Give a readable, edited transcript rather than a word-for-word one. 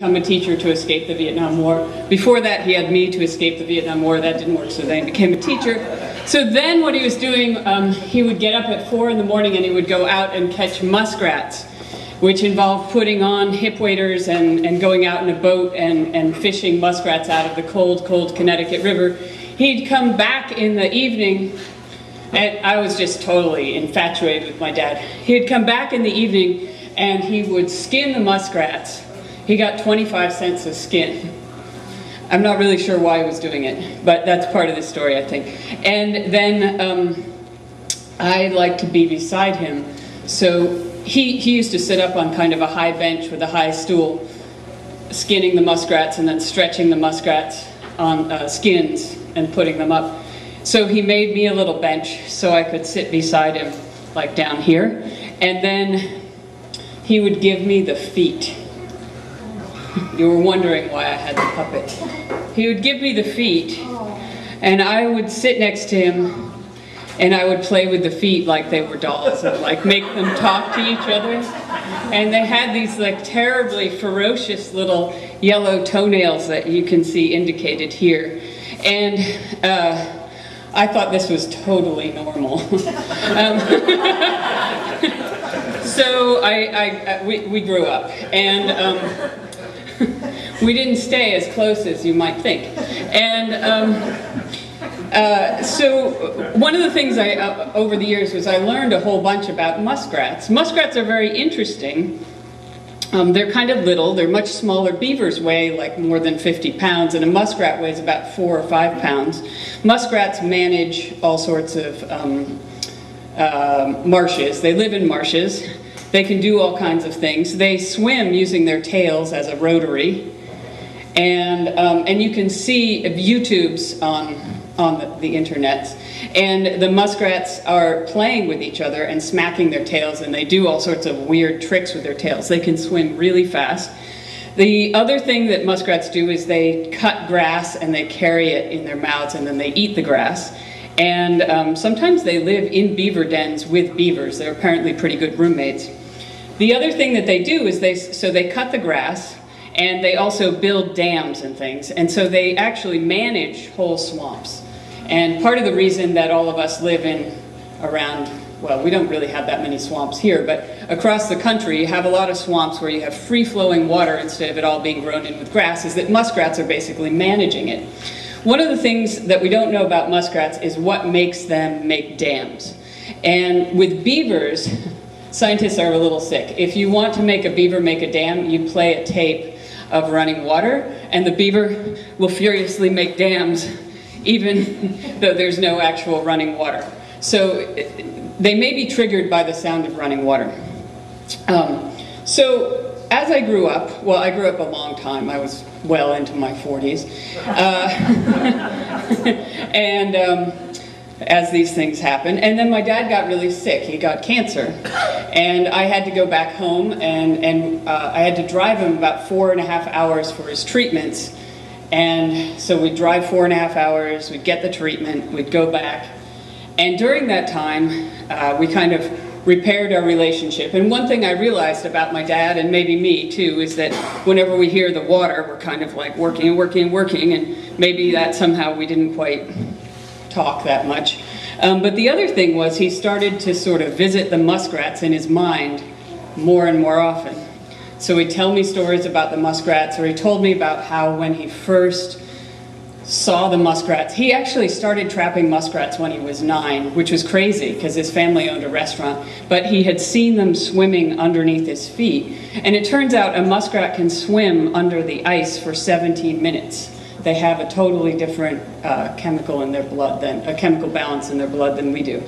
become a teacher to escape the Vietnam War. Before that, he had me to escape the Vietnam War. That didn't work, so then he became a teacher. So then what he was doing, he would get up at 4 in the morning and he would go out and catch muskrats, which involved putting on hip waders and going out in a boat and fishing muskrats out of the cold, cold Connecticut River. He'd come back in the evening, and I was just totally infatuated with my dad. He'd come back in the evening and he would skin the muskrats. He got 25 cents a skin. I'm not really sure why he was doing it, but that's part of the story, I think. And then I liked to be beside him. So he used to sit up on kind of a high bench with a high stool, skinning the muskrats and then stretching the muskrats on skins and putting them up. So he made me a little bench so I could sit beside him, like down here. And then he would give me the feet. You were wondering why I had the puppet. He would give me the feet, and I would sit next to him, and I would play with the feet like they were dolls, and like make them talk to each other. And they had these like terribly ferocious little yellow toenails that you can see indicated here. And I thought this was totally normal. So we grew up, and we didn't stay as close as you might think. And so one of the things over the years was I learned a whole bunch about muskrats. Muskrats are very interesting. They're kind of little. They're much smaller. Beavers weigh like more than 50 pounds, and a muskrat weighs about 4 or 5 pounds. Muskrats manage all sorts of marshes. They live in marshes. They can do all kinds of things. They swim using their tails as a rotary. And you can see YouTubes on the internet. And the muskrats are playing with each other and smacking their tails, and they do all sorts of weird tricks with their tails. They can swim really fast. The other thing that muskrats do is they cut grass and they carry it in their mouths, and then they eat the grass. And sometimes they live in beaver dens with beavers. They're apparently pretty good roommates. The other thing that they do is they cut the grass, and they also build dams and things. And so they actually manage whole swamps. And part of the reason that all of us live in around, well, we don't really have that many swamps here, but across the country you have a lot of swamps where you have free-flowing water instead of it all being grown in with grass, is that muskrats are basically managing it. One of the things that we don't know about muskrats is what makes them make dams. And with beavers, scientists are a little sick. If you want to make a beaver make a dam, you play a tape of running water, and the beaver will furiously make dams even though there's no actual running water. So they may be triggered by the sound of running water. So as I grew up, well, I grew up a long time. I was well into my 40s. As these things happen. And then my dad got really sick. He got cancer. And I had to go back home, and I had to drive him about 4.5 hours for his treatments. And so we'd drive 4.5 hours, we'd get the treatment, we'd go back. And during that time, we kind of repaired our relationship. And one thing I realized about my dad, and maybe me too, is that whenever we hear the water, we're kind of like working and working and working, and maybe that somehow we didn't quite talk that much. But the other thing was he started to sort of visit the muskrats in his mind more and more often. So he'd tell me stories about the muskrats, or he told me about how when he first saw the muskrats, he actually started trapping muskrats when he was 9, which was crazy because his family owned a restaurant, but he had seen them swimming underneath his feet. And it turns out a muskrat can swim under the ice for 17 minutes. They have a totally different chemical in their blood than a chemical balance in their blood than we do.